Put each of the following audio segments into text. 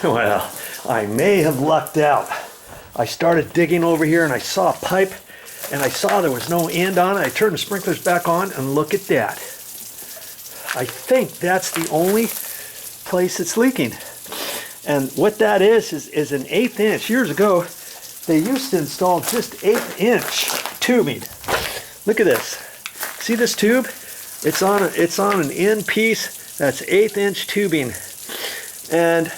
Well, I may have lucked out. I started digging over here and I saw a pipe and I saw there was no end on it. I turned the sprinklers back on and look at that. I think that's the only place it's leaking. And what that is an 1/8 inch. Years ago, they used to install just 1/8 inch tubing. Look at this. See this tube? It's on an end piece that's 1/8 inch tubing. And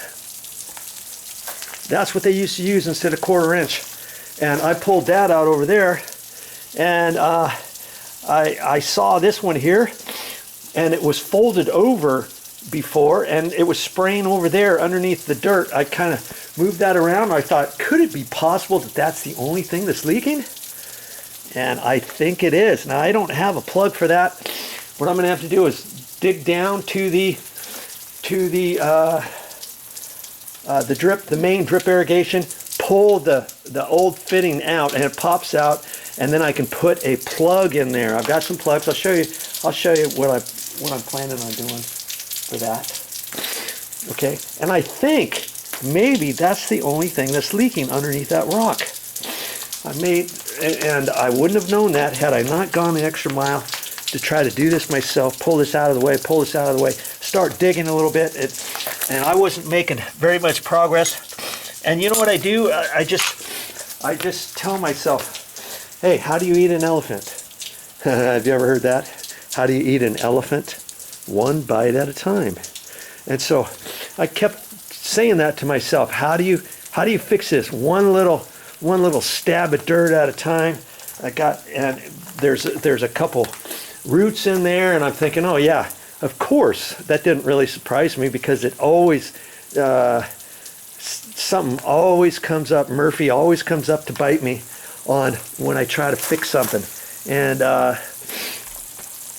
that's what they used to use instead of 1/4 inch. And I pulled that out over there, and I saw this one here, and it was folded over before, and it was spraying over there underneath the dirt. I kind of moved that around. I thought, could it be possible that that's the only thing that's leaking? And I think it is. Now, I don't have a plug for that. What I'm going to have to do is dig down to the main drip irrigation, pull the old fitting out, and it pops out, and then I can put a plug in there. I've got some plugs. I'll show you what I'm planning on doing for that. Okay, and I think maybe that's the only thing that's leaking underneath that rock. And I wouldn't have known that had I not gone the extra mile to try to do this myself, pull this out of the way, start digging a little bit. And I wasn't making very much progress. And you know what I do? I just tell myself, hey, how do you eat an elephant? Have you ever heard that? How do you eat an elephant? One bite at a time. And so I kept saying that to myself. How do you fix this? One little stab of dirt at a time. And there's a couple roots in there, and I'm thinking, oh yeah, of course. That didn't really surprise me because it always something always comes up. Murphy always comes up to bite me on when I try to fix something, and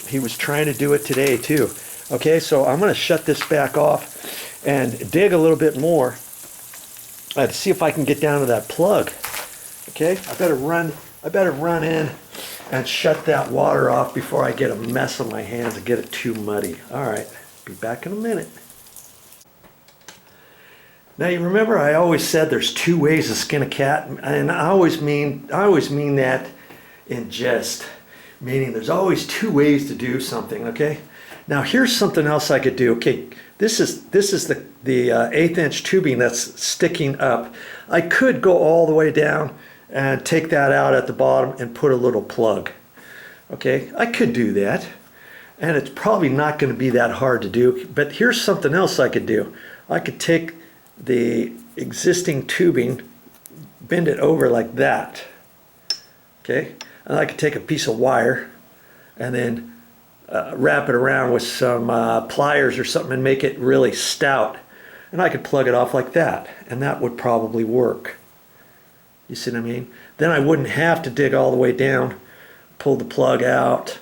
he was trying to do it today too. Okay, so I'm going to shut this back off and dig a little bit more to see if I can get down to that plug. Okay, I better run in and shut that water off before I get a mess on my hands and get it too muddy. All right, be back in a minute. Now you remember I always said there's 2 ways to skin a cat, and I always mean that in jest, meaning there's always 2 ways to do something. Okay, now here's something else I could do. Okay, this is the 1/8 inch tubing that's sticking up. I could go all the way down and take that out at the bottom and put a little plug. Okay, I could do that, and it's probably not going to be that hard to do. But here's something else I could do. I could take the existing tubing, bend it over like that. Okay, and I could take a piece of wire and then wrap it around with some pliers or something and make it really stout, and I could plug it off like that, and that would probably work. You see what I mean? Then I wouldn't have to dig all the way down, pull the plug out,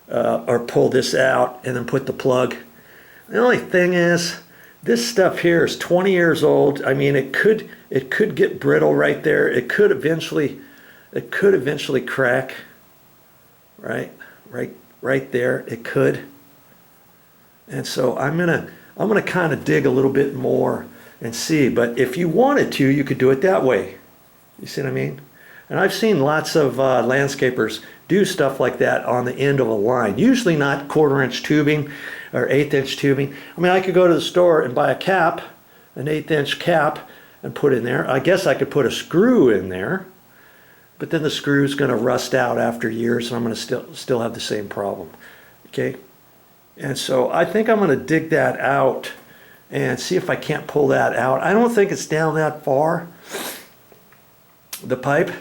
or pull this out and then put the plug. The only thing is, this stuff here is 20 years old. I mean, it could get brittle right there. It could eventually crack. Right there. It could. And so I'm gonna kind of dig a little bit more and see. But if you wanted to, you could do it that way. You see what I mean? And I've seen lots of landscapers do stuff like that on the end of a line. Usually not 1/4 inch tubing or 1/8 inch tubing. I mean, I could go to the store and buy a cap, an 1/8 inch cap, and put in there. I guess I could put a screw in there, but then the screw's going to rust out after years, and I'm going to still have the same problem. Okay? And so I think I'm going to dig that out and see if I can't pull that out. I don't think it's down that far, the pipe,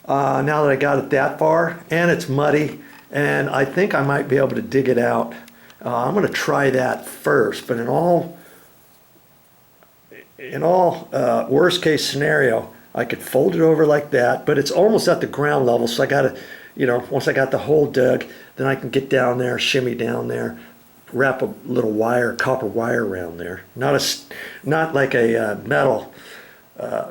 now that I got it that far, and it's muddy, and I think I might be able to dig it out. I'm going to try that first, but in all worst case scenario, I could fold it over like that, but it's almost at the ground level, so I got to, once I got the hole dug, then I can get down there, shimmy down there, wrap a little wire, copper wire around there. Not like a metal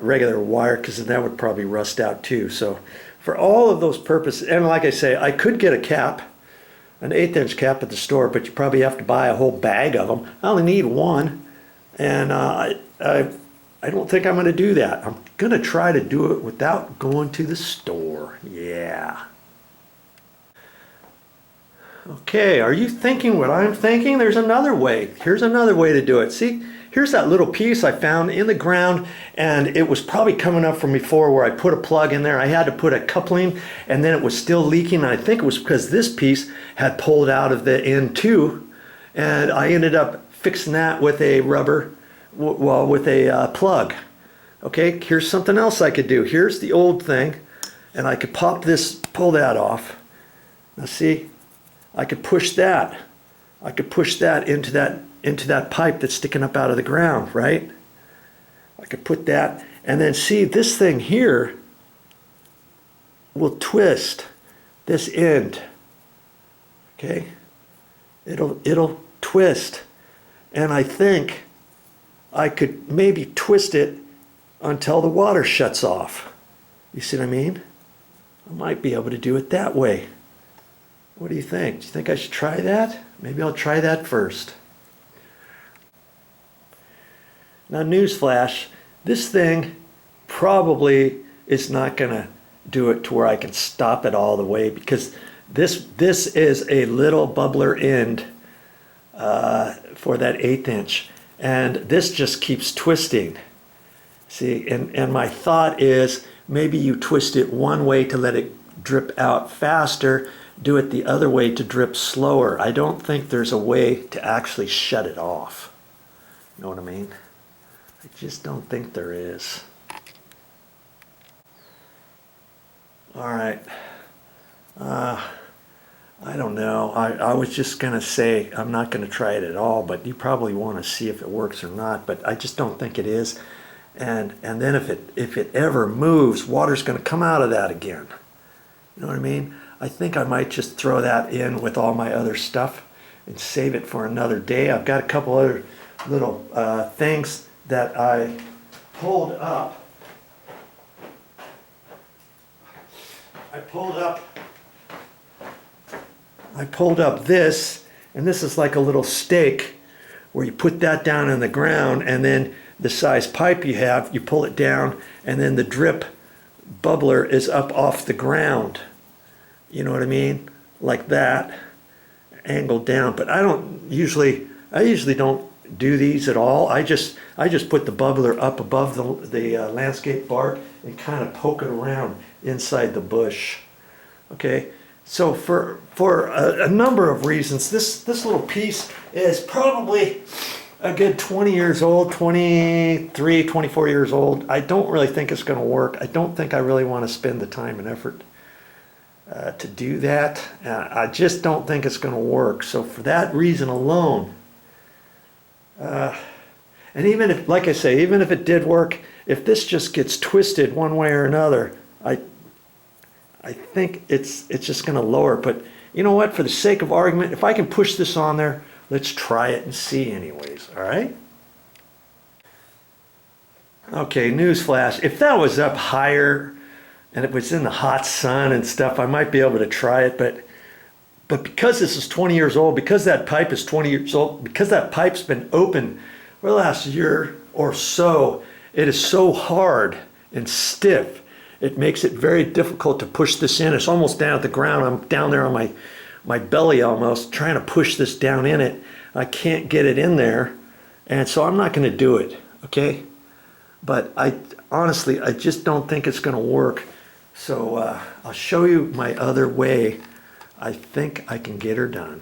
regular wire, because then that would probably rust out too. So for all of those purposes, and like I say, I could get a cap, an 1/8 inch cap at the store, but you probably have to buy a whole bag of them. I only need one, and I don't think I'm going to do that. I'm going to try to do it without going to the store. Yeah. Okay, are you thinking what I'm thinking? There's another way. Here's another way to do it. See, here's that little piece I found in the ground, and it was probably coming up from before where I put a plug in there. I had to put a coupling, and then it was still leaking. And I think it was because this piece had pulled out of the end too, and I ended up fixing that with a rubber, well, with a plug. Okay, here's something else I could do. Here's the old thing, and I could pop this, pull that off. Now see, I could push that. I could push that into that pipe that's sticking up out of the ground, right? I could put that, and then see this thing here will twist this end. Okay? It'll twist. And I think I could maybe twist it until the water shuts off. You see what I mean? I might be able to do it that way. What do you think? Do you think I should try that? Maybe I'll try that first. Now, newsflash, this thing probably is not going to do it to where I can stop it all the way, because this is a little bubbler end for that 1/8 inch, and this just keeps twisting. See, and my thought is maybe you twist it one way to let it drip out faster, do it the other way to drip slower. I don't think there's a way to actually shut it off. You know what I mean? I just don't think there is. All right. I don't know. I was just going to say I'm not going to try it at all, but you probably want to see if it works or not, but I just don't think it is. And then if it ever moves, water's going to come out of that again. You know what I mean? I think I might just throw that in with all my other stuff and save it for another day. I've got a couple other little things that I pulled up. I pulled up this, and this is like a little stake where you put that down in the ground, and then the size pipe you have, you pull it down, and then the drip bubbler is up off the ground. You know what I mean? Like that, angled down. But I usually don't do these at all. I just put the bubbler up above the landscape bark and kind of poke it around inside the bush. Okay, so for a number of reasons, this little piece is probably a good 20 years old, 23, 24 years old. I don't really think it's going to work. I don't think I really want to spend the time and effort to do that. I just don't think it's going to work. So for that reason alone, and even if, like I say, even if it did work, if this just gets twisted one way or another, I think it's just going to lower. But you know what? For the sake of argument, if I can push this on there, let's try it and see anyways. All right? Okay, newsflash. If that was up higher and it was in the hot sun and stuff, I might be able to try it. But because this is 20 years old, because that pipe is 20 years old, because that pipe's been open for the last year or so, it is so hard and stiff. It makes it very difficult to push this in. It's almost down at the ground. I'm down there on my belly almost, trying to push this down in it. I can't get it in there, and so I'm not going to do it, okay? But honestly, I just don't think it's going to work. So I'll show you my other way. I think I can get her done.